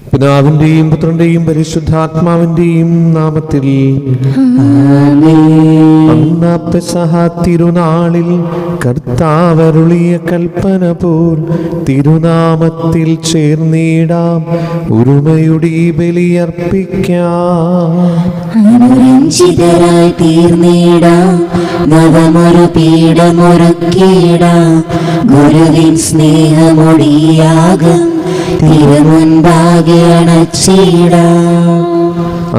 പിതാവിന്റെയും പുത്രന്റെയും പരിശുദ്ധാത്മാവിന്റെയും നാമത്തിൽ അന്നാ പെസഹ തിരുനാളിൽ കർത്താവരുളിയ കൽപ്പന പോൽ തിരുനാമത്തിൽ ചേർന്നിടാം, ഒരുമയുടെ ബലിയർപ്പിക്കാം. അനുരഞ്ജിതരായി തീർന്നിടാം, നവമൊരു പീഠമൊരുക്കിയിടാം, ഗുരുവിൻ സ്നേഹമൊടിയാകും തിരുമുൻപാകെ അണച്ചിടാം.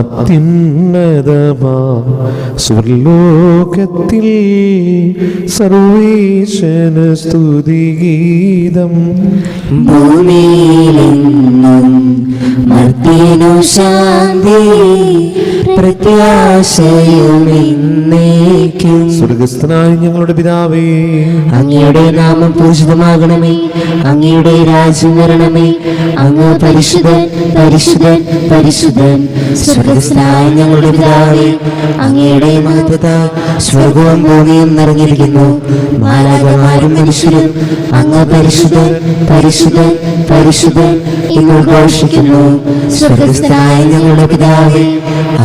അത്യുന്നതമാ സ്വർലോകത്തിൽ സർവേശന സ്തുതിഗീതം, ഭൂമിയിലെങ്ങും മർത്യനു ശാന്തി പ്രത്യാശയും എന്നേക്കും. സ്വർഗസ്ഥനായ ഞങ്ങളുടെ പിതാവേ, അങ്ങയുടെ നാമം പൂജിതമാകണമേ, അങ്ങയുടെ രാജ്യം വരണമേ, അങ്ങ് പരിശുദ്ധൻ പരിശുദ്ധൻ പരിശുദ്ധൻ. സ്വർഗസ്ഥനായ ഞങ്ങളുടെ പിതാവേ, അങ്ങയുടെ മഹത്വത്താൽ സ്വർഗവും ഭൂമിയും നിറഞ്ഞിരിക്കുന്നു. മാലാഖമാരും മനുഷ്യരും അങ്ങ് പരിശുദ്ധൻ പരിശുദ്ധൻ പരിശുദ്ധൻ എന്ന് ഘോഷിക്കുന്നു. സ്വർഗസ്ഥനായ ഞങ്ങളുടെ പിതാവേ,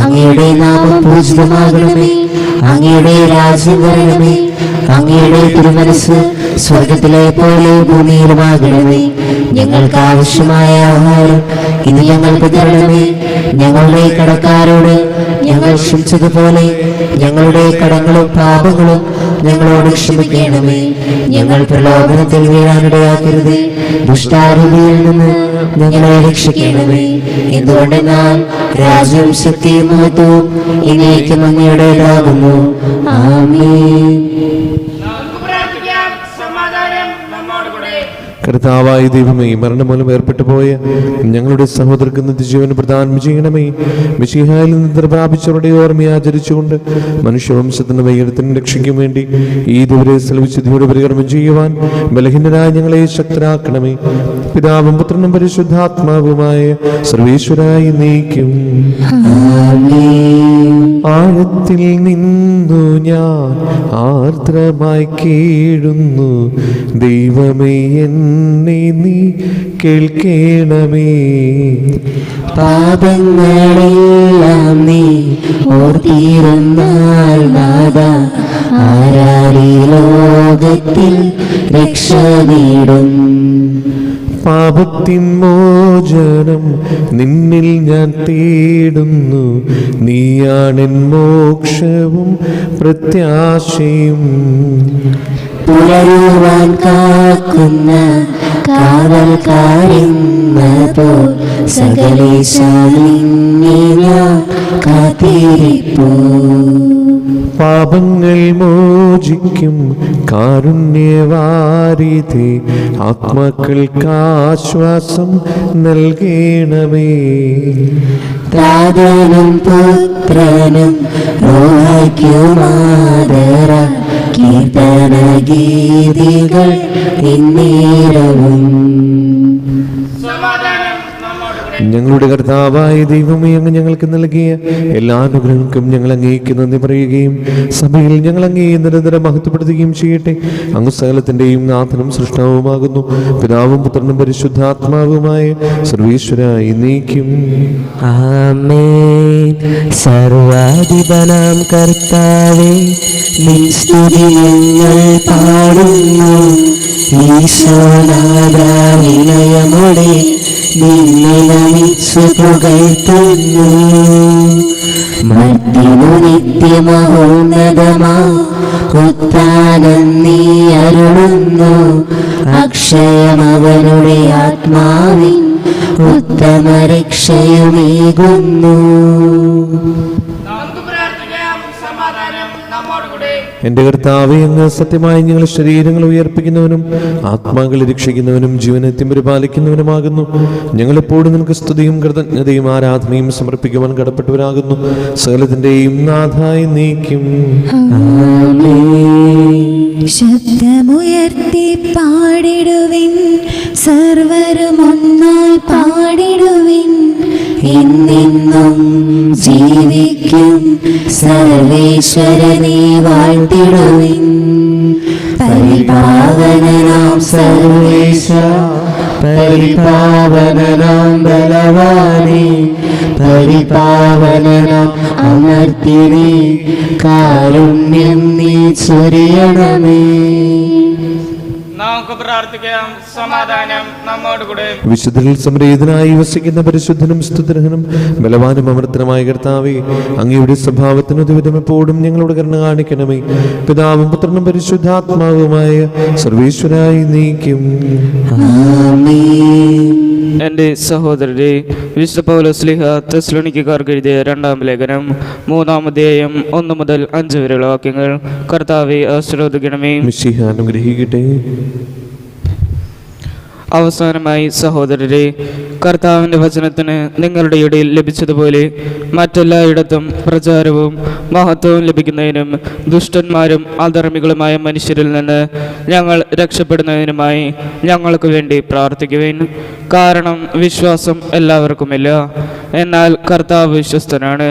അങ്ങയുടെ നാമം പൂജിതമാകണമേ, അങ്ങയുടെ രാജ്യം വരണമേ, അങ്ങയുടെ തിരുമനസ്സ് സ്വർഗത്തിലെ പോലെ ഭൂമിയിലുമാകണമേ. ഞങ്ങൾക്ക് ആവശ്യമായ ആഹാരം ഇന്ന് ഞങ്ങൾക്ക് തരണമേ. ഞങ്ങളുടെ കടക്കാരോട് ഞങ്ങൾ ക്ഷമിച്ചതുപോലെ ഞങ്ങളുടെ കടങ്ങളും പാപങ്ങളും ഞങ്ങളോട് ക്ഷമിക്കണമേ. ഞങ്ങൾ പ്രലോഭനത്തിൽ വീഴാനിടയാക്കരുത്, ദുഷ്ടാരൂപിയിൽ നിന്ന് ഞങ്ങളെ രക്ഷിക്കണമേ. എന്തുകൊണ്ടെന്നാൽ രാജ്യവും ശക്തിയും മഹത്വവും എന്നേക്കും അങ്ങയുടേതാകുന്നു. ആമേൻ. കർത്താവായ ദൈവമേ, മരണം മൂലം ഏർപ്പെട്ടു പോയ ഞങ്ങളുടെ സഹോദരർക്ക് നിത്യജീവൻ പ്രദാനം ചെയ്യണമേ. മിശിഹായിൽ നിന്ന് പ്രാപിച്ചവരുടെ ഓർമ്മയെ ആചരിച്ചുകൊണ്ട് മനുഷ്യവംശത്തിന്റെ വൈകര്യത്തിനും രക്ഷയ്ക്കും വേണ്ടി ഈ ദൂരെ വിശുദ്ധിയോട് പരികർമ്മം ചെയ്യുവാൻ ബലഹീനരായ ഞങ്ങളെ ശക്തരാക്കണമേ. പിതാവും പുത്രനും പരിശുദ്ധാത്മാവുമായ സർവേശ്വരായി നീക്കും. ആഴത്തിൽ നിന്നു ഞാൻ ആർദ്രമായി കേഴുന്നു, ദൈവമേ എന്നെ നീ കേൾക്കണമേ. പാപങ്ങളെല്ലാം നീ ഓർത്തിരുന്നാൽ നാഥാ, ആരാരീ ലോകത്തിൽ രക്ഷ നേടും. പാപത്തിൻ മോചനം നിന്നിൽ ഞാൻ തേടുന്നു, നീയാണെൻ മോക്ഷവും പ്രത്യാശയും. പുലരുവാൻ കാക്കുന്ന കാവൽക്കാരെന്നതോ സകലേശാലിനെ ഞാൻ കാത്തിരിപ്പൂ. പാപങ്ങൾ മോചിക്കും കാരുണ്യവാരിധി, ആത്മാക്കൾക്കാശ്വാസം നൽകണമേ. താതനും പുത്രനും റൂഹായ്ക്കുമാദര കീർത്തന ഗീതികൾ എന്നേരവും. ഞങ്ങളുടെ കർത്താവായ ദൈവമേ, അങ്ങ് ഞങ്ങൾക്ക് നൽകിയ എല്ലാ അനുഗ്രഹങ്ങൾക്കും ഞങ്ങൾ അങ്ങേക്ക് നന്ദി പറയുകയും സഭയിൽ ഞങ്ങൾ അങ്ങേ നിരന്തരം മഹത്വപ്പെടുത്തുകയും ചെയ്യട്ടെ. അങ്ങ് സകലത്തിന്റെയും നാഥനും സൃഷ്ടാവുമാകുന്നു. പിതാവും പുത്രനും പരിശുദ്ധാത്മാവുമായ സർവേശ്വരായി നീക്കും. ആമേൻ. സർവാധിപനാം കർത്താവേ, നിൻ സ്തുതി ഞങ്ങൾ പാടുന്നു. ഈശോനാഥാ, വിനയമോടെ നിന്നെ നമിച്ചു പുകഴ്ത്തുന്നു. മർത്യനു നിത്യമഹോന്നതമാ ഉത്ഥാനം നീ അരുളുന്നു. അക്ഷയമവനുടെ ആത്മാവിൻ ഉത്തമ രക്ഷയുമേകുന്നു. എന്റെ കർത്താവേ, അങ്ങ് സത്യമായി ഞങ്ങളുടെ ശരീരങ്ങൾ ഉയർപ്പിക്കുന്നവനും ആത്മാക്കളെ രക്ഷിക്കുന്നവനും ജീവനത്തെ പരിപാലിക്കുന്നവനുമാകുന്നു. ഞങ്ങളെപ്പോഴും നിനക്ക് സ്തുതിയും കൃതജ്ഞതയും ആരാധനയും സമർപ്പിക്കുവാൻ കടപ്പെട്ടവരാകുന്നു. സകലത്തിന്റെയും നാഥായി നീക്കും. ശബ്ദമുയർത്തി പാടിടുവിൻ, സർവരും ഒന്നായി പാടിടുവിൻ. എന്നെന്നും ജീവിക്കും സർവേശ്വരനെ വാഴ്ത്തിടുവിൻ. പരിപാവനനാം സർവേശ്വര പരിപാവനനാം ബലവാനേ, പരിപാവനനാം അമർത്തിനേ, കാരുണ്യം നീ ചൊരിയണമേ. നമുക്ക് പ്രാർത്ഥിക്കാം. സമാധാനം നമ്മോടുകൂടെ. വിശുദ്ധരിൽ സംപ്രീതനായി വസിക്കുന്ന പരിശുദ്ധനും സ്തുതിർഹനും ബലവാനും അമർത്തനുമായ കർത്താവേ, അങ്ങയുടെ സ്വഭാവത്തിനു ദുരിതം എപ്പോഴും ഞങ്ങളോട് കരുണ കാണിക്കണമേ. പിതാവും പുത്രനും പരിശുദ്ധാത്മാവുമായ സർവേശ്വരായി നീക്കും. എൻ്റെ സഹോദരരെ, വിശുദ്ധ പൗലോസ് ശ്ലീഹ തെസ്സലോനിക്കക്കാർക്ക് എഴുതിയ 2-ാം ലേഖനം 3-ാം അധ്യായം 1 മുതൽ 5 വരെയുള്ള വാക്യങ്ങൾ കർത്താവെ ആശീർവദിക്കണമേ. മിശിഹ അനുഗ്രഹിക്കട്ടെ. അവസാനമായി സഹോദരരെ, കർത്താവിൻ്റെ വചനത്തിന് നിങ്ങളുടെ ഇടയിൽ ലഭിച്ചതുപോലെ മറ്റെല്ലായിടത്തും പ്രചാരവും മഹത്വവും ലഭിക്കുന്നതിനും ദുഷ്ടന്മാരും അധർമ്മികളുമായ മനുഷ്യരിൽ നിന്ന് ഞങ്ങൾ രക്ഷപ്പെടുന്നതിനുമായി ഞങ്ങൾക്ക് വേണ്ടി പ്രാർത്ഥിക്കുവിൻ. കാരണം വിശ്വാസം എല്ലാവർക്കുമില്ല, എന്നാൽ കർത്താവ് വിശ്വസ്തനാണ്.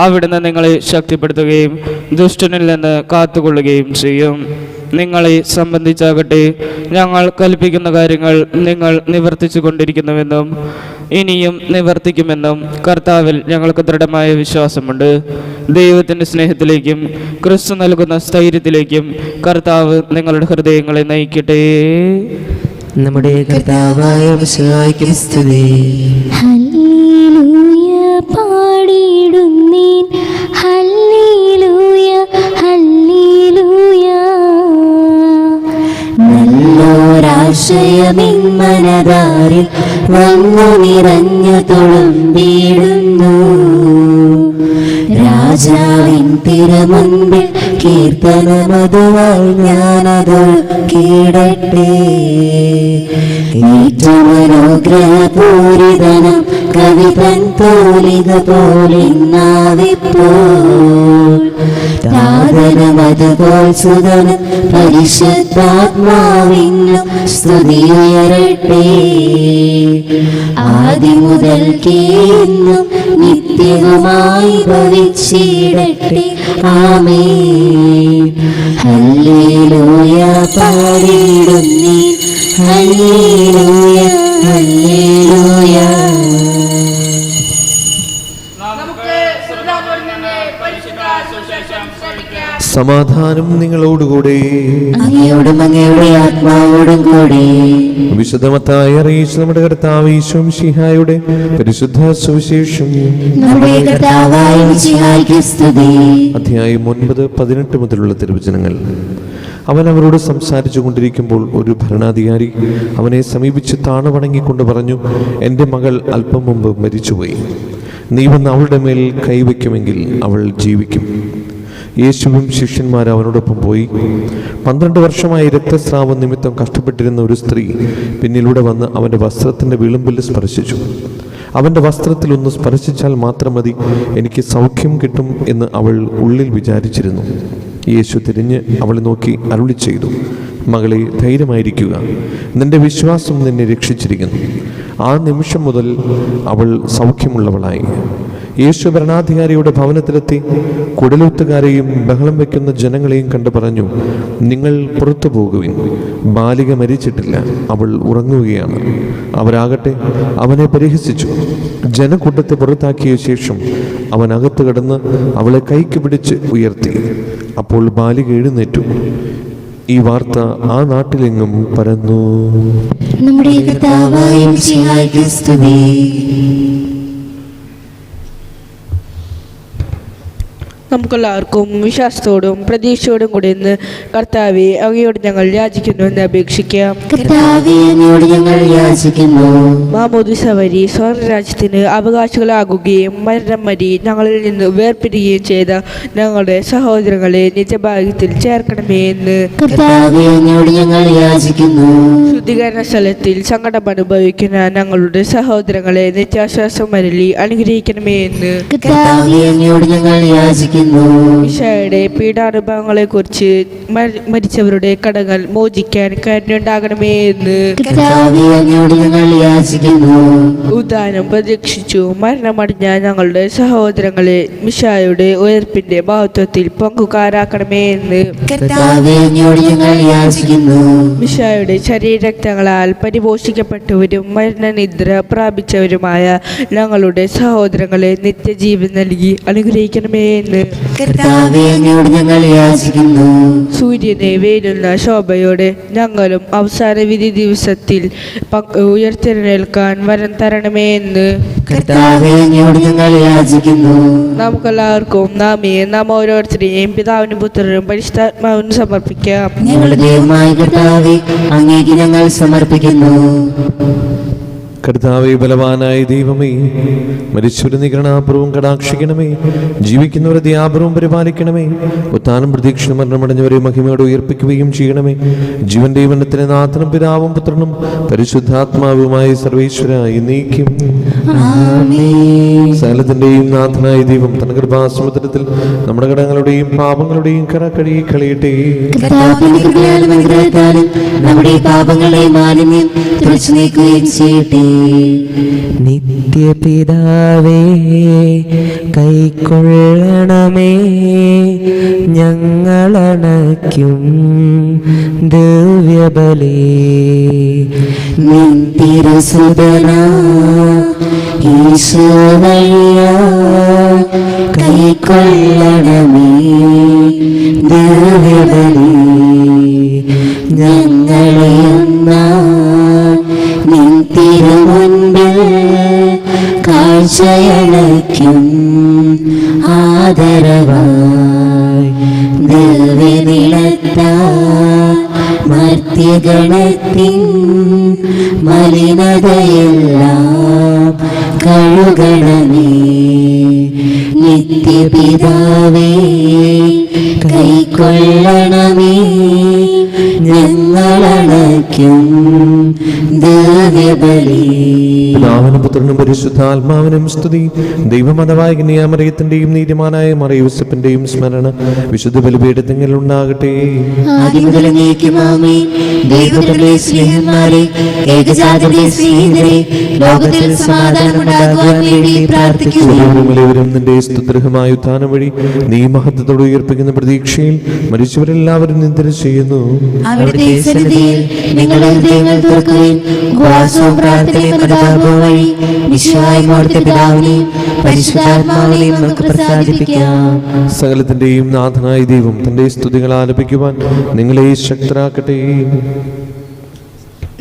അവിടുന്ന് നിങ്ങളെ ശക്തിപ്പെടുത്തുകയും ദുഷ്ടനിൽ നിന്ന് കാത്തുകൊള്ളുകയും ചെയ്യും. നിങ്ങളെ സംബന്ധിച്ചാകട്ടെ, ഞങ്ങൾ കൽപ്പിക്കുന്ന കാര്യങ്ങൾ നിങ്ങൾ നിവർത്തിച്ചു കൊണ്ടിരിക്കുന്നുവെന്നും ഇനിയും നിവർത്തിക്കുമെന്നും കർത്താവിൽ ഞങ്ങൾക്ക് ദൃഢമായ വിശ്വാസമുണ്ട്. ദൈവത്തിൻ്റെ സ്നേഹത്തിലേക്കും ക്രിസ്തു നൽകുന്ന സ്ഥൈര്യത്തിലേക്കും കർത്താവ് നിങ്ങളുടെ ഹൃദയങ്ങളെ നയിക്കട്ടെ. നമ്മുടെ കർത്താവായ മിശിഹായ്ക്ക് സ്തുതി. ഹല്ലേലൂയ പാടിയിടുന്നീൻ, ഹല്ലേലൂയ ഹല്ലേലൂയ. നല്ലൊരാശയമിൻ മനതാരിൽ വന്നു നിറഞ്ഞു തുളുമ്പിടുന്നു. രാജാവിൻ തിരുമുൻപിൽ കീർത്തനമതുവായി ഞാനത് കീടട്ടെ. ഏറ്റവും അനുഗ്രഹപൂരിതനം കവിതൻ തോലിക പോലിന്നാവിപ്പോൾ താതനം അതുപോൽ സുതനം പരിശുദ്ധാത്മാവിനും സ്തുതിയുയരട്ടെ. ആദ്യം മുതൽക്കേ എന്നും നിത്യവുമായി ഭവിച്ചിടട്ടെ. ആമേൻ. ഹല്ലേലൂയ പാടിയിടുന്നീ, ഹല്ലേലൂയ ഹല്ലേലൂയ. സമാധാനം നിങ്ങളോടുകൂടെ. അങ്ങയോടും അങ്ങയുടെ ആത്മാവോടും കൂടെ. വിശുദ്ധമത്തായി അറിയിച്ച നമ്മുടെ കർത്താവ് ഈശോ മിശിഹായുടെ പരിശുദ്ധ സുവിശേഷം. നമ്മുടെ കർത്താവായ മിശിഹായ്ക്ക് സ്തുതി. അധ്യായം 9-18 മുതലുള്ള തിരുവചനങ്ങൾ. അവൻ അവരോട് സംസാരിച്ചു കൊണ്ടിരിക്കുമ്പോൾ ഒരു ഭരണാധികാരി അവനെ സമീപിച്ച് താണുവണങ്ങിക്കൊണ്ട് പറഞ്ഞു, എൻ്റെ മകൾ അല്പം മുമ്പ് മരിച്ചുപോയി. നീ വന്ന് അവളുടെ മേൽ കൈവയ്ക്കുമെങ്കിൽ അവൾ ജീവിക്കും. യേശുവും ശിഷ്യന്മാർ അവനോടൊപ്പം പോയി. 12 വർഷമായി രക്തസ്രാവം നിമിത്തം കഷ്ടപ്പെട്ടിരുന്ന ഒരു സ്ത്രീ പിന്നിലൂടെ വന്ന് അവൻ്റെ വസ്ത്രത്തിൻ്റെ വിളുമ്പിൽ സ്പർശിച്ചു. അവൻ്റെ വസ്ത്രത്തിലൊന്ന് സ്പർശിച്ചാൽ മാത്രം മതി, എനിക്ക് സൗഖ്യം കിട്ടും എന്ന് അവൾ ഉള്ളിൽ വിചാരിച്ചിരുന്നു. യേശു തിരിഞ്ഞ് അവളെ നോക്കി അരുളി ചെയ്തു, മകളെ, ധൈര്യമായിരിക്കുക, നിന്റെ വിശ്വാസം നിന്നെ രക്ഷിച്ചിരിക്കുന്നു. ആ നിമിഷം മുതൽ അവൾ സൗഖ്യമുള്ളവളായി. യേശു ഭരണാധികാരിയുടെ ഭവനത്തിലെത്തി കുടലൂത്തുകാരെയും ബഹളം വയ്ക്കുന്ന ജനങ്ങളെയും കണ്ടു പറഞ്ഞു, നിങ്ങൾ പുറത്തു പോകുവിൻ, ബാലിക മരിച്ചിട്ടില്ല, അവൾ ഉറങ്ങുകയാണ്. അവരാകട്ടെ അവനെ പരിഹസിച്ചു. ജനക്കൂട്ടത്തെ പുറത്താക്കിയ ശേഷം അവൻ അകത്ത് കടന്ന് അവളെ കൈക്ക് പിടിച്ച് ഉയർത്തി. അപ്പോൾ ബാലിക എഴുന്നേറ്റു. ഈ വാർത്ത ആ നാട്ടിലെങ്ങും പരന്നു. നമ്മുടെ കർത്താവായ മിശിഹായ്ക്ക് സ്തുതി. നമുക്കെല്ലാവർക്കും വിശ്വാസത്തോടും പ്രതീക്ഷയോടും കൂടി ഇന്ന് കർത്താവെ അങ്ങയോട് ഞങ്ങൾ യാചിക്കുന്നു എന്ന് അപേക്ഷിക്കാം. കർത്താവേ, അങ്ങയോട് ഞങ്ങൾ യാചിക്കുന്നു. മാമോദിസ വഴി സ്വർഗ്ഗരാജ്യത്തിന് അവകാശികളാകുകയും മരണം വഴി ഞങ്ങളിൽ നിന്ന് വേർപിരിയുകയും ചെയ്ത ഞങ്ങളുടെ സഹോദരങ്ങളെ നിത്യഭാഗ്യത്തിൽ ചേർക്കണമേ എന്ന് കർത്താവേ, അങ്ങയോട് ഞങ്ങൾ യാചിക്കുന്നു. ശുദ്ധീകരണ സ്ഥലത്തിൽ സങ്കടം അനുഭവിക്കുന്ന ഞങ്ങളുടെ സഹോദരങ്ങളെ നിത്യാശ്വാസം വരലി അനുഗ്രഹിക്കണമേ എന്ന് കർത്താവേ, അങ്ങയോട് ഞങ്ങൾ യാചിക്കുന്നു. യാചിക്കുന്നു. ഈശോയുടെ പീഡാനുഭവങ്ങളെക്കുറിച്ച് മരിച്ചവരുടെ കടങ്ങൾ മോചിക്കാൻ കരുണയുണ്ടാകണമേ എന്ന് കർത്താവേ, അങ്ങയോട് ഞങ്ങൾ യാചിക്കുന്നു. ഉദാനം പ്രതീക്ഷിച്ചു മരണമടഞ്ഞ ഞങ്ങളുടെ സഹോദരങ്ങളെ മിശായുടെ ഉയർപ്പിന്റെ മഹത്വത്തിൽ പങ്കുകാരാക്കണമേ എന്ന് കർത്താവേ, അങ്ങയോട് ഞങ്ങൾ യാചിക്കുന്നു. മിശായുടെ ശരീരരക്തങ്ങളാൽ പരിപോഷിക്കപ്പെട്ടവരും മരണനിദ്ര പ്രാപിച്ചവരുമായ ഞങ്ങളുടെ സഹോദരങ്ങളെ നിത്യജീവൻ നൽകി അനുഗ്രഹിക്കണമേ എന്ന് കർത്താവേ, അങ്ങയോട് ഞങ്ങൾ യാചിക്കുന്നു. സൂര്യനെ വേലുന്ന ശോഭയോടെ ഞങ്ങളും അവസാന വിധി ദിവസത്തിൽ ഉയർത്തെഴുന്നേൽക്കാൻ വരം തരണമേ എന്ന് കർത്താവേ, അങ്ങയോട് ഞങ്ങൾ യാചിക്കുന്നു. നമുക്കെല്ലാവർക്കും നാം ഓരോരുത്തരെയും പിതാവിനും പുത്രനും പരിശുദ്ധാത്മാവിനും സമർപ്പിക്കാം. ഞങ്ങളുടെ ദൈവമായ കർത്താവേ, അങ്ങേക്ക് ഞങ്ങൾ സമർപ്പിക്കുന്നു. കർത്താവേ, ബലവാനായ ദൈവമേ, മരിച്ചവരെ നീ കരുണാപൂർവ്വം കടാക്ഷിക്കണമേ. ജീവിക്കുന്നവരെ ദയാപൂർവ്വം പരിപാലിക്കണമേ. ഉത്ഥാനം പ്രതീക്ഷ മരണമടഞ്ഞവരെ മഹിമയോടെ ഉയർപ്പിക്കുകയും ചെയ്യണമേ. ജീവന്റെ മരണത്തിന് നാഥനും പിതാവും പുത്രനും പരിശുദ്ധാത്മാവുമായി സർവേശ്വരായി നീക്കും. സകലത്തിന്റെയും നാഥനായ ദൈവം തന്റെ കൃപാസമുദ്രത്തിൽ നമ്മുടെ കടങ്ങളുടെയും പാപങ്ങളുടെയും കറ കഴുകി കളയട്ടെ. കർത്താവിന്റെ കൃപയാലും അനുഗ്രഹത്താലും നമ്മുടെ പാപങ്ങളെ മാലിന്യം തുടച്ചു നീക്കുകയും ചെയ്യട്ടെ. നിത്യപിതാവേ, കൈക്കൊള്ളണമേ ഞങ്ങളണയ്ക്കും ദിവ്യബലി. നിൻ തിരുസുതനാ ഈശോ വഴിയായി കൈക്കൊള്ളണമേ ദിവ്യബലി. ഞങ്ങളെ നിൻ തിരുമുൻപിൽ കാഴ്ചയണയ്ക്കും ആദരവായി ദിവ്യനിലത്താ മർത്യഗണത്തിൻ മലിനതയെല്ലാം കഴുകണമേ. നിത്യപിതാവേ, കൈക്കൊള്ളണമേ ഞങ്ങളണയ്ക്കും ദിവ്യബലി. പിതാവിനും പുത്രനും പരിശുദ്ധാത്മാവിനും സ്തുതി. ദൈവമതവായ കന്യാമറിയത്തിന്റെയും നീതിമാനായ മറിയൂസപ്പിന്റെയും സ്മരണ വിശുദ്ധ ബലിപീഠത്തിങ്കിൽ ഉണ്ടാകട്ടെ. ആദിമുതൽ എന്നേക്കും ആമേൻ. ദൈവത്തിന്റെ സ്നേഹന്മാരെ, ഏകജാതന്റെ സ്നേഹിതരെ, ലോകത്തിൽ സമാധാനമുണ്ടാകുവാൻ വേണ്ടി പ്രാർത്ഥിക്കുന്നു. എല്ലാവരും നിന്റെ സ്തുത്യർഹമായ ഉത്ഥാനം വഴി നീ മഹത്വത്തോടെ ഉയർപ്പിക്കുന്ന പ്രതീക്ഷയിൽ മരിച്ചവരെല്ലാവരും നിന്ദന ചെയ്യുന്നു. അവിടുത്തെ സന്നിധിയിൽ നിങ്ങളുടെ ഹൃദയങ്ങൾ തുറക്കുകയും ഉപവാസവും പ്രാർത്ഥനയും അനുതാപവും വഴി വിശ്വാസം അവിടുത്തെ പിതാവിനെയും പരിശുദ്ധാത്മാവിനെയും നമുക്ക് പ്രസാദിപ്പിക്കാം. സകലത്തിന്റെയും നാഥനായ ദൈവം തന്റെ സ്തുതികൾ ആലപിക്കുവാൻ നിങ്ങളെ ശക്തരാക്കട്ടെ.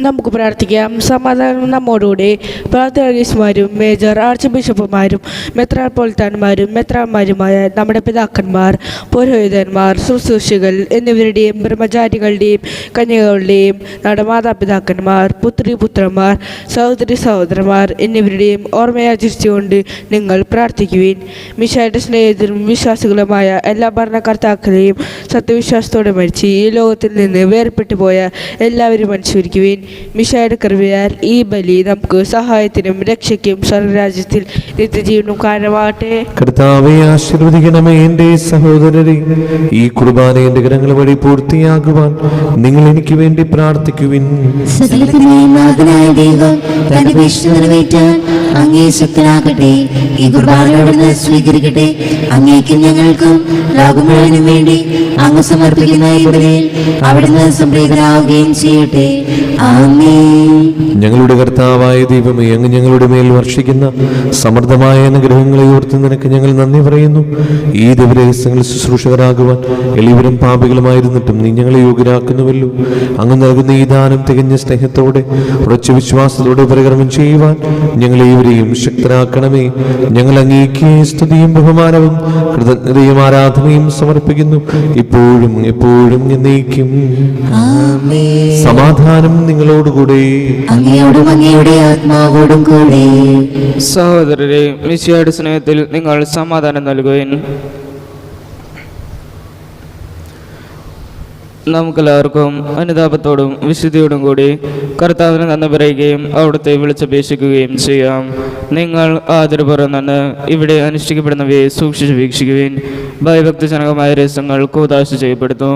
നമുക്ക് പ്രാർത്ഥിക്കാം. സമാധാനം നമ്മോടുകൂടെ. പ്രാർത്ഥനാരീസ്മാരും മേജർ ആർച്ച് ബിഷപ്പുമാരും മെത്രാപ്പൊലിത്താന്മാരും മെത്രാന്മാരുമായ നമ്മുടെ പിതാക്കന്മാർ, പുരോഹിതന്മാർ, ശുശ്രൂഷികൾ എന്നിവരുടെയും ബ്രഹ്മചാരികളുടെയും കന്യകളുടെയും നമ്മുടെ മാതാപിതാക്കന്മാർ, പുത്രന്മാർ, സഹോദരന്മാർ എന്നിവരുടെയും ഓർമ്മയാചരിച്ചുകൊണ്ട് നിങ്ങൾ പ്രാർത്ഥിക്കുവിൻ. മിശായുടെ സ്നേഹിതരും വിശ്വാസികളുമായ എല്ലാ ഭരണകർത്താക്കളെയും സത്യവിശ്വാസത്തോടെ മരിച്ച് ഈ ലോകത്തിൽ നിന്ന് വേർപെട്ടു പോയ എല്ലാവരും അനുസ്മരിക്കുവിൻ. മിശായുടെ കൃപയാൽ ഈ ബലി നമുക്ക് സഹായത്തിനും രക്ഷയ്ക്കും സ്വർഗരാജ്യത്തിൽ നിത്യജീവനും കാരണമാകട്ടെ. കർത്താവെ, ആശീർവദിക്കണമേ എന്റെ സഹോദരരെ. ഈ കുർബാന എന്റെ കരങ്ങൾ വഴി പൂർത്തിയാകുവാൻ നിങ്ങൾ എനിക്ക് വേണ്ടി പ്രാർത്ഥിക്കുവിൻ. സകലത്തിന്റെയും നാഥനായ ദൈവം തന്റെ വിഷ്ണു നിറവേറ്റാൻ അങ്ങേ ശക്തനാകട്ടെ. ഈ കുർബാന അവിടുന്ന് സ്വീകരിക്കട്ടെ. അങ്ങേക്കും ഞങ്ങൾക്കും ലോകം മുഴുവനും വേണ്ടി അങ്ങ് സമർപ്പിക്കുന്ന ഈ ബലിയിൽ അവിടുന്ന് സംപ്രീതനാവുകയും ചെയ്യട്ടെ. ആമേൻ. ഞങ്ങളുടെ കർത്താവായ ദൈവമേ, അങ്ങ് ഞങ്ങളുടെ മേൽ വർഷിക്കുന്ന സമൃദ്ധമായ അനുഗ്രഹങ്ങളെ ഓർത്ത് നിനക്ക് ഞങ്ങൾ നന്ദി പറയുന്നു. ഈ ദിവരഹസ്യങ്ങൾ ശുശ്രൂഷകരാകുവാൻ എളിവരും പാപികളുമായിരുന്നിട്ടും നീ ഞങ്ങളെ യോഗ്യരാക്കുന്നുവല്ലോ. അങ്ങ് നൽകുന്ന ഈ ദാനം തികഞ്ഞ സ്നേഹത്തോടെ ഉറച്ച വിശ്വാസത്തോടെ പരികർമ്മം ചെയ്യുവാൻ ഞങ്ങളേവരെയും ശക്തരാക്കണമേ. ഞങ്ങൾ അങ്ങേക്ക് സ്തുതിയും ബഹുമാനവും കൃതജ്ഞതയും ആരാധനയും സമർപ്പിക്കുന്നു, ഇപ്പോഴും എപ്പോഴും എന്നേക്കും. ആമേൻ. സമാധാനം നിങ്ങളോടുകൂടെ. അങ്ങയോടും അങ്ങയുടെ ആത്മാവോടും കൂടെ. സഹോദരരെ, മിശിഹായുടെ സ്നേഹത്തിൽ നിങ്ങൾ സമാധാനം നൽകുവിൻ. നമുക്കെല്ലാവർക്കും അനുതാപത്തോടും വിശുദ്ധിയോടും കൂടി കർത്താവിന് നന്ദി പറയുകയും അവിടുത്തെ വിളിച്ചപേക്ഷിക്കുകയും ചെയ്യാം. നിങ്ങൾ ആദരപൂർവ്വം നിന്ന് ഇവിടെ അനുഷ്ഠിക്കപ്പെടുന്നവയെ സൂക്ഷിച്ച് വീക്ഷിക്കുവിൻ. ഭയഭക്തിജനകമായ രഹസ്യങ്ങൾ കൂതാശ ചെയ്യപ്പെടുന്നു.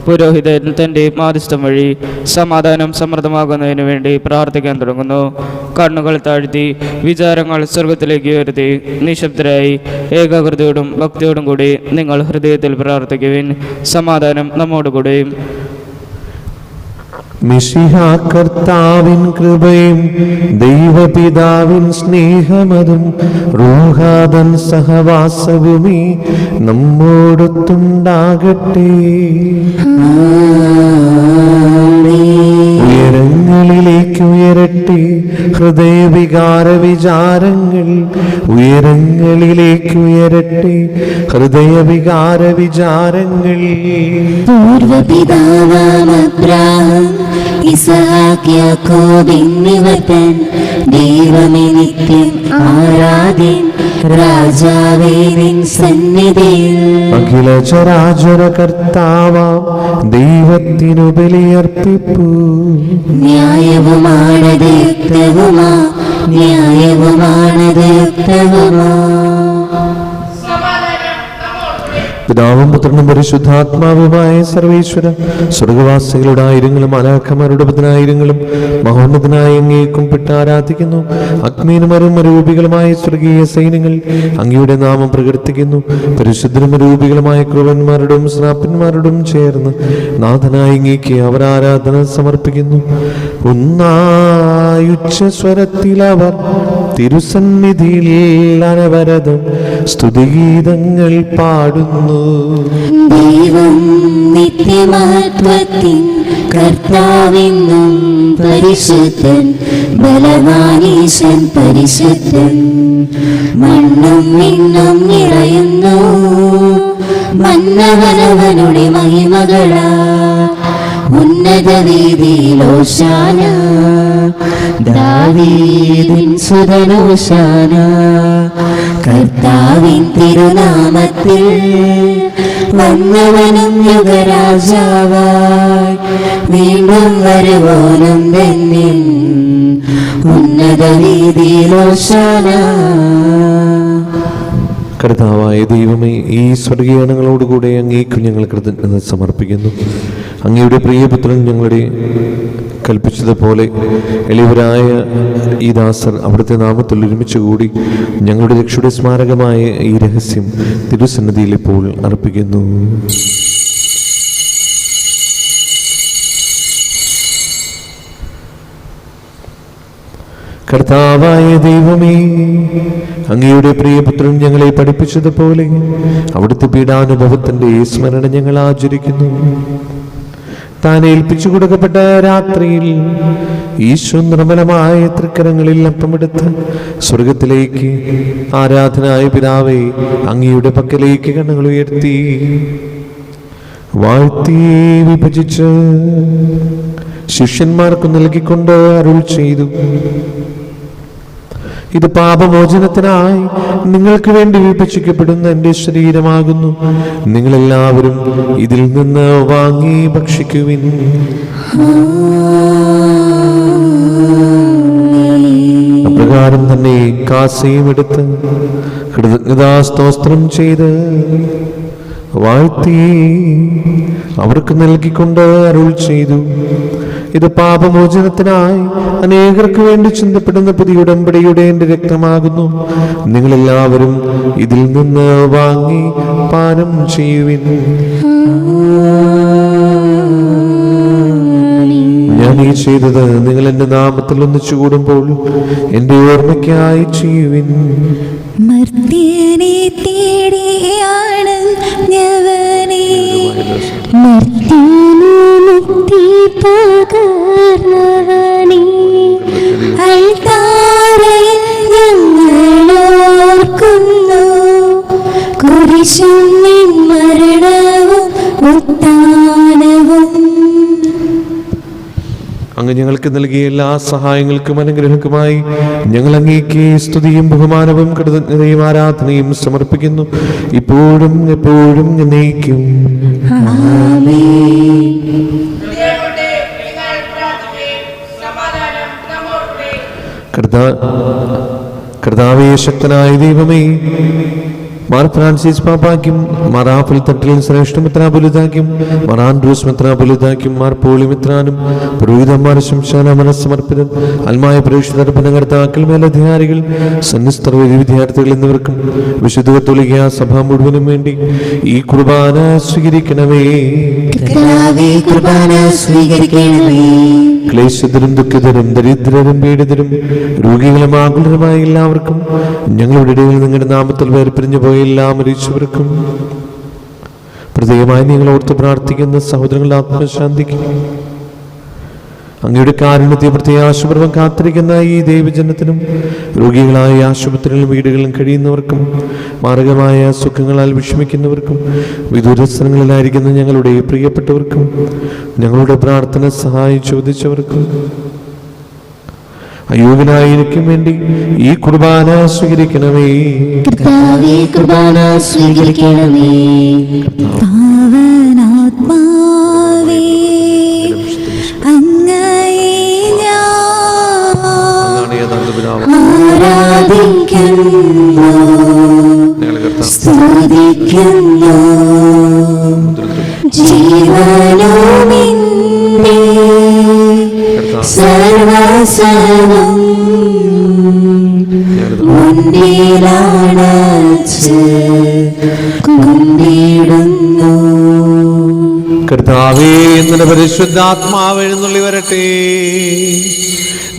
പുരോഹിതൻ തൻ്റെ മാധ്യസ്ഥം വഴി സമാധാനം സമൃദ്ധമാകുന്നതിന് വേണ്ടി പ്രാർത്ഥിക്കാൻ തുടങ്ങുന്നു. കണ്ണുകൾ താഴ്ത്തി വിചാരങ്ങൾ സ്വർഗത്തിലേക്ക് ഉയർത്തി നിശബ്ദരായി ഏകാഗ്രതയോടും ഭക്തിയോടും കൂടി നിങ്ങൾ ഹൃദയത്തിൽ പ്രാർത്ഥിക്കുവിൻ. സമാധാനം നമ്മോടുകൂടെയും. മിശിഹാ കർത്താവിൻ കൃപയും ദൈവപിതാവിൻ സ്നേഹമതും റൂഹാദൻ സഹവാസവുമേ നമ്മോടൊത്തുണ്ടാകട്ടെ. ഉയരങ്ങളിലേക്ക് ഉയരട്ടെ ഹൃദയവികാര വിചാരങ്ങൾ, ഉയരങ്ങളിലേക്ക് ഉയരട്ടെ ഹൃദയവികാര വിചാരങ്ങൾ. പൂർവപിതാവാം അബ്രാഹാം ഇസ്ഹാക്ക് യാക്കോബ് എന്നിവർ തൻ ദൈവമേ നിത്യം ആരാധ്യൻ രാജാവേ നിൻ സന്നിധിയിൽ അഖില ചരാചര കർത്താവാം ദൈവത്തിനു ബലിയർപ്പിപ്പൂ. ന്യായവുമാണത് യുക്തവുമാ, ന്യായവുമാണത് യുക്തവുമാ. പിതാവും പുത്രനും പരിശുദ്ധാത്മാവുമായ സർവേശ്വര, സ്വർഗവാസികളുടെ ആയിരങ്ങളും അനാഖമാരുടെ പതിനായിരങ്ങളും മഹോന്നതനായ അങ്ങേ കുമ്പിട്ട് ആരാധിക്കുന്നു. അഗ്നീനുമരും അരൂപികളുമായ സ്വർഗീയ സൈന്യങ്ങൾ അങ്ങയുടെ നാമം പ്രകീർത്തിക്കുന്നു. പരിശുദ്ധരും അരൂപികളുമായ ക്രൂവന്മാരോടും സ്നാപ്പന്മാരോടും ചേർന്ന് നാഥനായ അങ്ങേക്ക് അവർ ആരാധന സമർപ്പിക്കുന്നു. ഒന്നായുച്ചസ്വരത്തിൽ അവർ തിരുസന്നിധിയിൽ അനവരതം സ്തുതിഗീതങ്ങൾ പാടുന്നു. ദൈവം നിത്യമഹത്വത്തിൻ കർത്താവെന്നും പരിശുദ്ധൻ, ബലവാനീശൻ പരിശുദ്ധൻ. മണ്ണും വിണ്ണും നിറയുന്നു മന്നവനവനുടെ മഹിമകളാ. ഉന്നത വീതിയിൽ ഹോശാന, ദാവീദിൻ സുതൻ ഹോശാന. കർത്താവിൻ തിരുനാമത്തിൽ വന്നവനും യുഗരാജാവായി വീണ്ടും വരുവോനും ധന്യൻ. ഉന്നത വീതിയിൽ ഹോശാന. കർത്താവായ ദൈവമേ, ഈ സ്വർഗീയങ്ങളോടുകൂടെ അങ്ങേക്ക് ഞങ്ങൾ കൃതജ്ഞത സമർപ്പിക്കുന്നു. അങ്ങയുടെ പ്രിയപുത്രൻ ഞങ്ങളുടെ കൽപ്പിച്ചതുപോലെ എളിയവരായ ഈ ദാസർ അവിടുത്തെ നാമത്തിൽ ഒരുമിച്ച് കൂടി ഞങ്ങളുടെ രക്ഷയുടെ സ്മാരകമായ ഈ രഹസ്യം തിരുസന്നിധിയിൽ ഇപ്പോൾ അർപ്പിക്കുന്നു. കർത്താവായ ദൈവമേ, അങ്ങയുടെ പ്രിയപുത്രൻ ഞങ്ങളെ പഠിപ്പിച്ചതുപോലെ അവിടുത്തെ പീഡാനുഭവത്തിന്റെ സ്മരണ ഞങ്ങൾ ആചരിക്കുന്നു. താൻ ഏൽപ്പിച്ചു കൊടുക്കപ്പെട്ട രാത്രിയിൽ ഈശോ നിർമ്മലമായ തൃക്കരങ്ങളിൽ അപ്പമെടുത്ത് സ്വർഗത്തിലേക്ക് ആരാധനായ പിതാവേ അങ്ങയുടെ പക്കലേക്ക് കണ്ണുകൾ ഉയർത്തി വാഴ്ത്തി വിഭജിച്ച് ശിഷ്യന്മാർക്ക് നൽകിക്കൊണ്ട് അരുൾ ചെയ്തു: ഇത് പാപമോചനത്തിനായി നിങ്ങൾക്ക് വേണ്ടി വിഭജിക്കപ്പെടുന്ന എൻ്റെ ശരീരമാകുന്നു. നിങ്ങളെല്ലാവരും ഇതിൽ നിന്ന് വാങ്ങി ഭക്ഷിക്കുവിൻ. അപ്രകാരം തന്നെ കാസയും എടുത്ത് കൃതജ്ഞതാസ്തോത്രം ചെയ്ത് വാഴ്ത്തി അവർക്ക് നൽകിക്കൊണ്ട് അരുൾ ചെയ്തു: ഇത് പാപമോചനത്തിനായി അനേകർക്ക് വേണ്ടി ചിന്തപ്പെടുന്ന പുതിയ ഉടമ്പടിയുടെ എൻ്റെ രക്തമാകുന്നു. നിങ്ങളെല്ലാവരും ഇതിൽ നിന്ന് വാങ്ങി പാനം ചെയ്യുവിൻ. ഞാൻ ഈ ചെയ്തത് നിങ്ങൾ എൻ്റെ നാമത്തിൽ ഒന്നിച്ചു കൂടുമ്പോൾ എൻ്റെ ഓർമ്മയ്ക്കായി ചെയ്യുവിൻ. മർത്യനെ തേടിയാണ് ഞവനെ മുക്തി പകർന്നവനേ, അൾത്താരയിൽ ഞങ്ങളോർക്കുന്നു. കുരിശും നിൻ മരണവും ഉത്ഥാനവും. അങ്ങ് ഞങ്ങൾക്ക് നൽകിയ എല്ലാ സഹായങ്ങൾക്കും അനുഗ്രഹങ്ങൾക്കുമായി ഞങ്ങൾ അങ്ങേക്ക് സ്തുതിയും ബഹുമാനവും കൃതജ്ഞതയും ആരാധനയും സമർപ്പിക്കുന്നു, ഇപ്പോഴും എപ്പോഴും എന്നേക്കും. ആമേൻ. കർത്താവേ ശക്തനായ ദൈവമേ, മാർ ഫ്രാൻസിസ് പാപ്പാക്കും മാർ ആഫിൽ തട്ടിൽ ശ്രേഷ്ഠ മിത്രാപുലിതാക്കും മാർ ആൻഡ്രൂസ് മിത്രാപുലിതാക്കും മാർ പോളി മിത്രാനും പുരോഹിതന്മാർ ശംശാന മനസ്സമർപ്പിതർ അൽമായ പ്രേക്ഷിതർ ഭരണകർത്താക്കൾ മേലധികാരികൾ സന്യസ്തർ വിദ്യാർത്ഥികൾ എന്നിവർക്കും വിശുദ്ധ കത്തോലിക്ക സഭ മുഴുവനും വേണ്ടി ഈ കുർബാന സ്വീകരിക്കണമേ. കർത്താവേ, കുർബാന സ്വീകരിക്കണമേ. ക്ലേശിതരും ദുഃഖിതരും ദരിദ്രരും പീഡിതരും രോഗികളും ആകുലരുമായ എല്ലാവർക്കും ഞങ്ങളുടെ ഇടയിൽ നിങ്ങളുടെ നാമത്തിൽ വേർപിരിഞ്ഞു പോയ എല്ലാ മരിച്ചവർക്കും പ്രത്യേകമായി നിങ്ങൾ ഓർത്ത് പ്രാർത്ഥിക്കുന്ന സഹോദരങ്ങളുടെ ആത്മശാന്തിക്ക് അങ്ങയുടെ കാരുണ്യത്തെ പ്രത്യാശപൂർവ്വം കാത്തിരിക്കുന്ന ഈ ദൈവജനത്തിനും രോഗികളായ ആശുപത്രികളിലും വീടുകളിലും കഴിയുന്നവർക്കും മാർഗമായ സുഖങ്ങളാൽ വിഷമിക്കുന്നവർക്കും വിദൂര സ്ഥലങ്ങളിലായിരിക്കുന്ന ഞങ്ങളുടെ പ്രിയപ്പെട്ടവർക്കും ഞങ്ങളുടെ പ്രാർത്ഥന സഹായം ചോദിച്ചവർക്കും അയോഗ്യനായിരിക്കും വേണ്ടി ഈ കുർബാന സ്വീകരിക്കണമേ. കർത്താവേ, കുർബാന സ്വീകരിക്കണമേ. പാവനാത്മാവേ, അങ്ങയെ ഞാൻ ആരാധിക്കുന്നു, സ്തുതിക്കുന്നു. ജീവനോമിന്റെ സർവസർവം മുന്നിലാണച്ച് കുമ്പിടുന്നു. കർത്താവേ, നിന്റെ പരിശുദ്ധാത്മാവ് എഴുന്നള്ളി വരട്ടെ.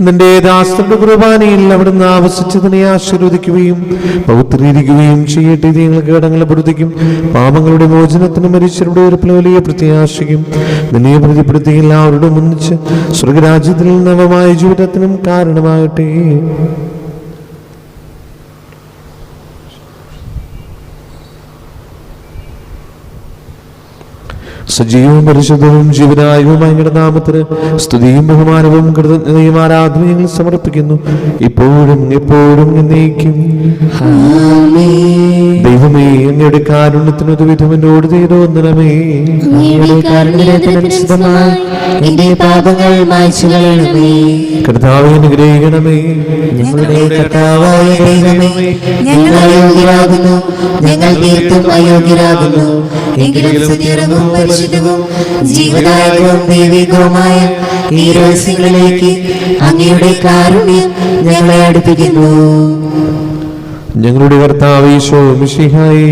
നിന്റെ ദാസരുടെ കുർബാനയിൽ അവിടുന്ന് ആവശിച്ചതിനെ ആശീർവദിക്കുകയും പൗത്രീകരിക്കുകയും ചെയ്യട്ടെ. നിങ്ങൾക്ക് കടങ്ങളെ പൊറുതിക്കും പാപങ്ങളുടെ മോചനത്തിന് മരിച്ചവരുടെ ഒരു വലിയ പ്രത്യാശയും നിന്നെ പ്രതിപ്പെടുത്തി എല്ലാവരോടും ഒന്നിച്ച് സ്വർഗരാജ്യത്തിൽ നവമായ ജീവിതത്തിനും കാരണമാകട്ടെ. സജീവവും പരിശുദ്ധവും ജീവനായവുമായ അങ്ങയുടെ നാമത്തിന് സ്തുതിയും ബഹുമാനവും കൃതജ്ഞതയും ആരാധനയും ഞങ്ങൾ സമർപ്പിക്കുന്നു, ഇപ്പോഴും എപ്പോഴും എന്നേക്കും. ദൈവമേ, അങ്ങയുടെ കാരുണ്യത്തിനൊരു വിധം എന്നോട് തീരുവന്നണമേ. എന്റെ പാപങ്ങൾ മായ്ച്ചു കളയണമേ. കർത്താവേ, അനുഗ്രഹിക്കണമേ. ഞങ്ങളുടെ കർത്താവായ ദൈവമേ, ഞങ്ങൾ അയോഗ്യരാകുന്നു, ഞങ്ങൾ തീർത്തും അയോഗ്യരാകുന്നു. എങ്കിലും സത്യവും പരിശുദ്ധവും ജീവദായകവും ദൈവികവുമായ ഈ രഹസ്യങ്ങളിലേക്ക് അങ്ങയുടെ കാരുണ്യം ഞങ്ങളെ അടുപ്പിക്കുന്നു. ഞങ്ങളുടെ കർത്താവ് ഈശോ മിശിഹായേ,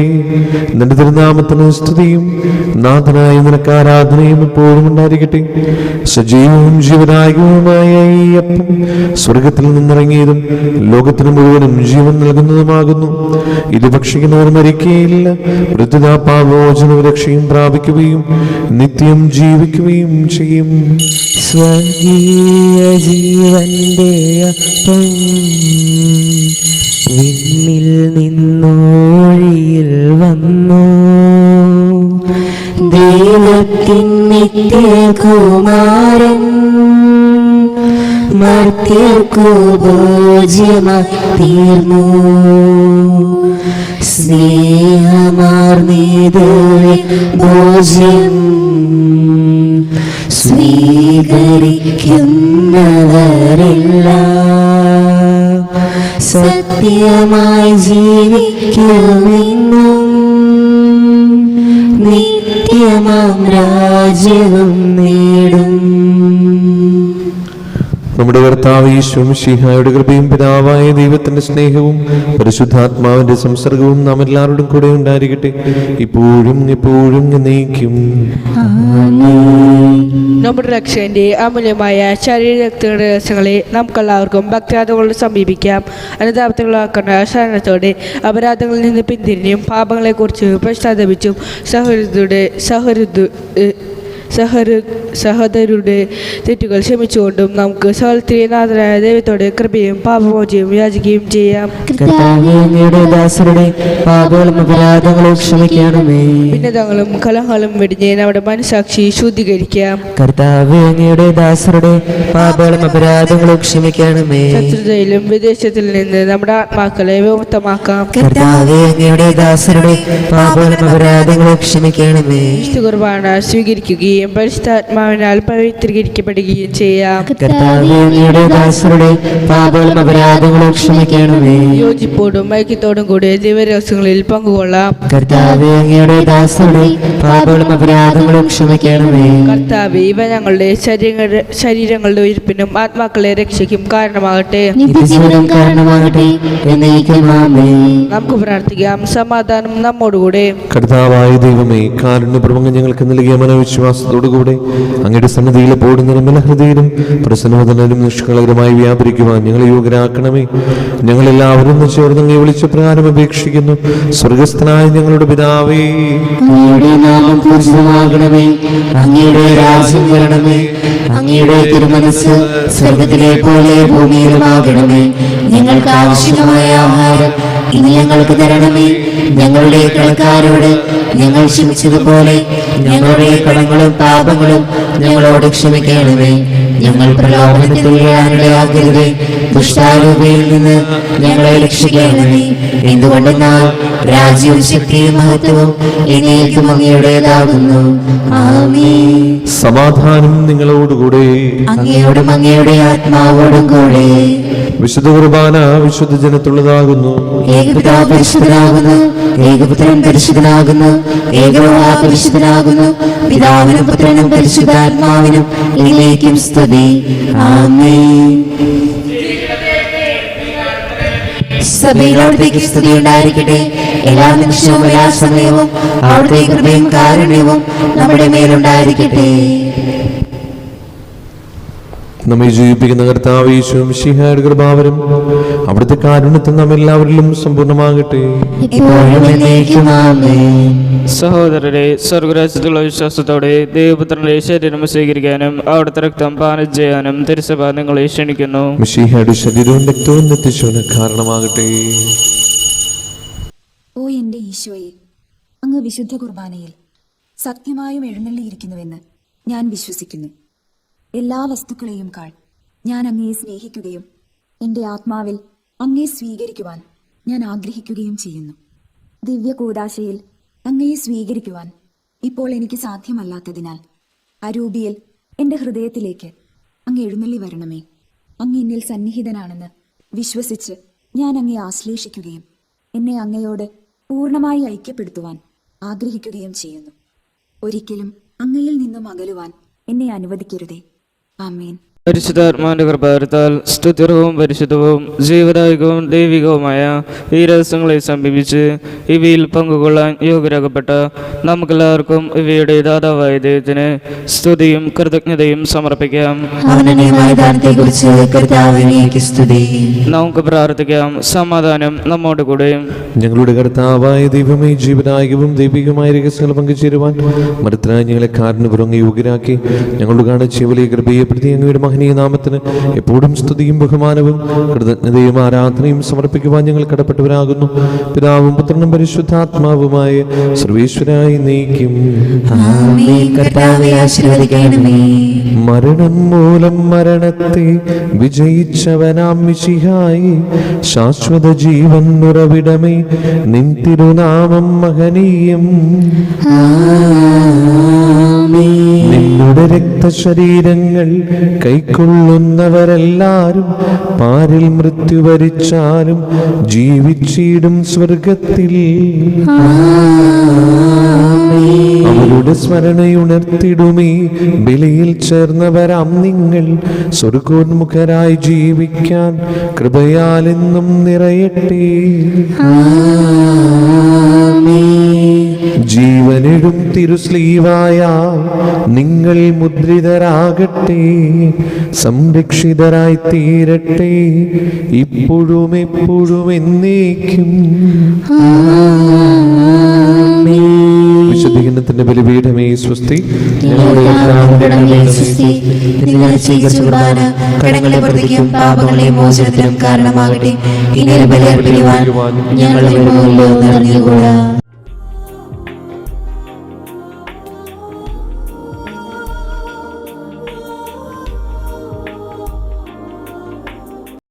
നിന്റെ തിരുനാമത്തിന് സ്തുതിയും നാഥനായ നിനക്ക് ആരാധനയും എപ്പോഴും ഉണ്ടായിരിക്കട്ടെ. സജീവവും ജീവനായകവുമായ ഈ അപ്പം സ്വർഗത്തിൽ നിന്നിറങ്ങിയതും ലോകത്തിന് മുഴുവനും ജീവൻ നൽകുന്നതുമാകുന്നു. ഇത് ഭക്ഷിക്കുന്നവർ മരിക്കുകയില്ല, വൃദ്ധതാപാമോചനവും രക്ഷയും പ്രാപിക്കുകയും നിത്യം ജീവിക്കുകയും ചെയ്യും. സ്വർഗീയ ജീവന്റെ അപ്പം വിണ്ണിൽ നിന്നോഴിയിൽ വന്നു. ദൈവത്തിൻ നിത്യകുമാരൻ മർത്യർക്കു ഭോജ്യമായി തീർന്നു. സ്നേഹമാർന്നീത് ഭോജ്യം സ്വീകരിക്കുന്നവരെല്ലാം സത്യമായി ജീവിക്കുമെന്നും നിത്യമാം രാജ്യവും നേടും. നമ്മുടെ കർത്താവ് ഈശോ മിശിഹായുടെ കൃപയും പിതാവായ ദൈവത്തിന്റെ സ്നേഹവും പരിശുദ്ധാത്മാവിന്റെ സംസർഗവും നാം എല്ലാവരോടും കൂടെ ഉണ്ടായിരിക്കട്ടെ, ഇപ്പോഴും എപ്പോഴും എന്നേക്കും. നമ്മുടെ രക്ഷകന്റെ അമൂല്യമായ ശരീരരക്തങ്ങളുടെ രഹസ്യങ്ങളെ നമുക്കെല്ലാവർക്കും ഭക്തിയാദങ്ങളോട് സമീപിക്കാം. അനുതാപത്തിലാക്കുന്ന ശരണത്തോടെ അപരാധങ്ങളിൽ നിന്ന് പിന്തിരിഞ്ഞും പാപങ്ങളെക്കുറിച്ച് പശ്ചാത്തപിച്ചും സഹോദരരുടെ തെറ്റുകൾ ക്ഷമിച്ചുകൊണ്ടും നമുക്ക് സഹോദരനാഥനായ ദൈവത്തോടെ കൃപയും പാപമോചനവും യാചിക്കുകയും ചെയ്യാം. കർത്താവേ, അങ്ങയുടെ ദാസരുടെ പാപങ്ങളും അപരാധങ്ങളും ക്ഷമിക്കണമേ. ഭിന്നതകളും കലഹങ്ങളും വെടിഞ്ഞ് നമ്മുടെ മനസാക്ഷി ശുദ്ധീകരിക്കാം. കർത്താവേ, അങ്ങയുടെ ദാസരുടെ പാപങ്ങളും അപരാധങ്ങളും ക്ഷമിക്കണമേ. ശത്രുതയിലും വിദേശത്തിൽ നിന്ന് നമ്മുടെ ആത്മാക്കളെ വിമുക്തമാക്കാം. കർത്താവേ, അങ്ങയുടെ ദാസരുടെ പാപങ്ങളും അപരാധങ്ങളും ക്ഷമിക്കണമേ. വിശുദ്ധ കുർബാന സ്വീകരിക്കുകയും രക്ഷിക്കപ്പെടുകയും പരിശുദ്ധാത്മാവിനാൽ പവിത്രീകരിക്കപ്പെടുകയും ചെയ്യാം. കർത്താവേ, അങ്ങയുടെ ദാസരുടെ പാപങ്ങളും അപരാധങ്ങളും ക്ഷമിക്കണമേ. യോജിപ്പോടും ഐക്യത്തോടും കൂടി ദിവരഹസ്യങ്ങളിൽ പങ്കുകൊള്ളാം. കർത്താവേ, അങ്ങയുടെ ദാസരുടെ പാപങ്ങളും അപരാധങ്ങളും ക്ഷമിക്കണമേ. കർത്താവേ, ഇവ ഞങ്ങളുടെ ശരീരങ്ങളുടെ ഉയിർപ്പിനും ആത്മാക്കളെ രക്ഷയ്ക്കും കാരണമാകട്ടെ. നിത്യജീവനം കാരണമാകട്ടെ. എന്നേക്കും ആമേൻ. നമുക്ക് പ്രാർത്ഥിക്കാം. സമാധാനം നമ്മോടുകൂടെ. കർത്താവായ ദൈവമേ, കാരുണ്യപ്രഭംഗം ഞങ്ങൾക്ക് നൽകിയ മനോവിശ്വാസത്തോടുകൂടെ അങ്ങയുടെ സന്നദ്ധിയിൽ എപ്പോഴും നിർമ്മല ഹൃദയനും പ്രസന്നവദനും നിഷ്കളങ്കരമായി വ്യാപരിക്കുവാൻ ഞങ്ങളെ യോഗ്യരാക്കണമേ. ഞങ്ങളെല്ലാവരും ചേർന്ന് അങ്ങയെ വിളിച്ച പ്രകാരം അപേക്ഷിക്കുന്നു. സ്വർഗസ്ഥനായ ഞങ്ങളുടെ പിതാവേ, അങ്ങയുടെ നാമം പൂജിതമാകണമേ. അങ്ങയുടെ രാജ്യം വരണമേ. അങ്ങയുടെ തിരുമനസ്സ് സ്വർഗത്തിലെ പോലെ ഭൂമിയിലുമാകണമേ. ഞങ്ങൾക്ക് ആവശ്യമായ ആഹാരം ഇനി ഞങ്ങൾക്ക് തരണമേ. ഞങ്ങളുടെ കടക്കാരോട് ഞങ്ങൾ ക്ഷമിച്ചതുപോലെ ഞങ്ങളുടെ കടങ്ങളും പാപങ്ങളും ഞങ്ങളോട് ക്ഷമിക്കണമേ. ഞങ്ങൾ പ്രലോഭനത്തിൽ വീഴാനിടയാക്കരുതേ. ദുഷ്ടാരൂപിയിൽ നിന്ന് ഞങ്ങളെ രക്ഷിക്കണമേ. എന്തുകൊണ്ടെന്നാൽ രാജ്യവും ശക്തിയും മഹത്വവും എന്നേക്കും അങ്ങയുടേതാകുന്നു. ആമേൻ. സമാധാനം നിങ്ങളോടുകൂടെ. അങ്ങയോടും അങ്ങയുടെ ആത്മാവോടും കൂടെ. വിശുദ്ധ കുർബാന വിശുദ്ധ ജനത്തുള്ളതാകുന്നു. ഏകപിതാവ് പരിശുദ്ധനാകുന്നു. ഏകപുത്രൻ പരിശുദ്ധനാകുന്നു. ഏകരോഹ പരിശുദ്ധനാകുന്നു. പിതാവിനും പുത്രനും പരിശുദ്ധാത്മാവിനും എന്നേക്കും സ്തുതി. ആമേൻ. സഭയിൽ അവിടുത്തേക്ക് സ്തുതി ഉണ്ടായിരിക്കട്ടെ. എല്ലാ നിമിഷവും എല്ലാ സമയവും അവിടുത്തെ കൃപയും കാരുണ്യവും നമ്മുടെ മേലുണ്ടായിരിക്കട്ടെ. നമ്മെ ജീവിപ്പിക്കുന്ന കർത്താവ് യേശു മിശിഹായുടെ കൃപാവരം അവിടുത്തെ കാരുണ്യത്തിൽ നാം എല്ലാവരിലും സമ്പൂർണ്ണമാകട്ടെ. ഇപ്പോഴും എന്നേക്കും ആമേൻ. സഹോദരരെ, സ്വർഗരാജ്യത്തുള്ള വിശ്വാസത്തോടെ ദൈവപുത്രന്റെ ശരീരം സ്വീകരിക്കാനും അവിടുത്തെ രക്തം പാനം ചെയ്യാനും തിരുസഭ നിങ്ങളെ ക്ഷണിക്കുന്നു. മിശിഹായുടെ ശരീരവും രക്തവും നിത്യശോന് കാരണമാകട്ടെ. ഓ എൻ്റെ ഈശോയെ, അങ്ങ് വിശുദ്ധ കുർബാനയിൽ സത്യമായും എഴുന്നള്ളിയിരിക്കുന്നുവെന്ന് ഞാൻ വിശ്വസിക്കുന്നു. എല്ലാ വസ്തുക്കളെയും കാൾ ഞാൻ അങ്ങയെ സ്നേഹിക്കുകയും എൻ്റെ ആത്മാവിൽ അങ്ങയെ സ്വീകരിക്കുവാൻ ഞാൻ ആഗ്രഹിക്കുകയും ചെയ്യുന്നു. ദിവ്യ കൂദാശയിൽ അങ്ങയെ സ്വീകരിക്കുവാൻ ഇപ്പോൾ എനിക്ക് സാധ്യമല്ലാത്തതിനാൽ അരൂപിയിൽ എൻ്റെ ഹൃദയത്തിലേക്ക് അങ്ങ് എഴുന്നള്ളി വരണമേ. അങ്ങ് എന്നിൽ സന്നിഹിതനാണെന്ന് വിശ്വസിച്ച് ഞാൻ അങ്ങയെ ആശ്ലേഷിക്കുകയും എന്നെ അങ്ങയോട് പൂർണ്ണമായി ഐക്യപ്പെടുത്തുവാൻ ആഗ്രഹിക്കുകയും ചെയ്യുന്നു. ഒരിക്കലും അങ്ങയിൽ നിന്നും അകലുവാൻ എന്നെ അനുവദിക്കരുതേ. ആമേൻ. പരിശുദ്ധാത്മാവിന്റെ കൃപാവരത്താൽ സ്തുത്യർഹവും പരിശുദ്ധവും ജീവദായകവും ദൈവികവുമായ ഈ രഹസ്യങ്ങളെ സമീപിച്ച് ഇവയിൽ പങ്കുകൊള്ളാൻ യോഗ്യരാകപ്പെട്ട നമുക്കെല്ലാവർക്കും ഇവയുടെ ദാതാവായ ദൈവത്തിന് സ്തുതിയും കൃതജ്ഞതയും സമർപ്പിക്കാം. നമുക്ക് പ്രാർത്ഥിക്കാം. സമാധാനം നമ്മോട് കൂടെ. ഞങ്ങളുടെ കർത്താവായ ദൈവമേ, ജീവനായകവും ദൈവികമായ രഹസ്യങ്ങൾ പങ്കുചേരുവാൻ മരുത്തനായി ഞങ്ങളെ കാരുണ്യപൂർവ്വം യോഗ്യരാക്കി ഞങ്ങളുടെ കാണിച്ച വലിയ കൃപയെ പ്രതി അങ്ങയുടെ മഹനീയ നാമത്തിന് എപ്പോഴും സ്തുതിയും ബഹുമാനവും കൃതജ്ഞതയും ആരാധനയും സമർപ്പിക്കുവാൻ ഞങ്ങൾ കടപ്പെട്ടവരാകുന്നു. പിതാവും പുത്രനും പരിശുദ്ധാത്മാവുമായ സർവേശ്വരായി നീക്കും. മരണം മൂലം മരണത്തെ വിജയിച്ചവനാം മിശിഹായി, ശാശ്വത ജീവൻ ഉറവിടമേ, നിൻ തിരുനാമം മഹനീയം. നിന്നുടെ രക്തശരീരങ്ങൾ കൈക്കൊള്ളുന്നവരെല്ലാരും പാരിൽ മൃത്യു വരിച്ചാലും ജീവിച്ചിടും സ്വർഗത്തിൽ. അവരുടെ സ്മരണയുണർത്തിടുമേ ബലിയിൽ ചേർന്നവരാം നിങ്ങൾ. സ്വർഗോന്മുഖരായി ജീവിക്കാൻ കൃപയാലെന്നും നിറയട്ടെ. ജീവനിടും തിരുസ്ലീവായ നിങ്ങൾ മുദ്രിതരാകട്ടെ, സംരക്ഷിതരായി തീരട്ടെ, ഇപ്പോഴും എപ്പോഴും എന്നേക്കും. വിശുദ്ധീകരണത്തിന്റെ ബലിപീഠമേ സ്വസ്തി. കടങ്ങളെ പ്രതിക്കും പാപങ്ങളെ മോചനത്തിനും കാരണമാകട്ടെ. ഇങ്ങനെ ബലിയർപ്പിക്കുവാൻ ഞങ്ങളുടെ നിറഞ്ഞുകൂടാ.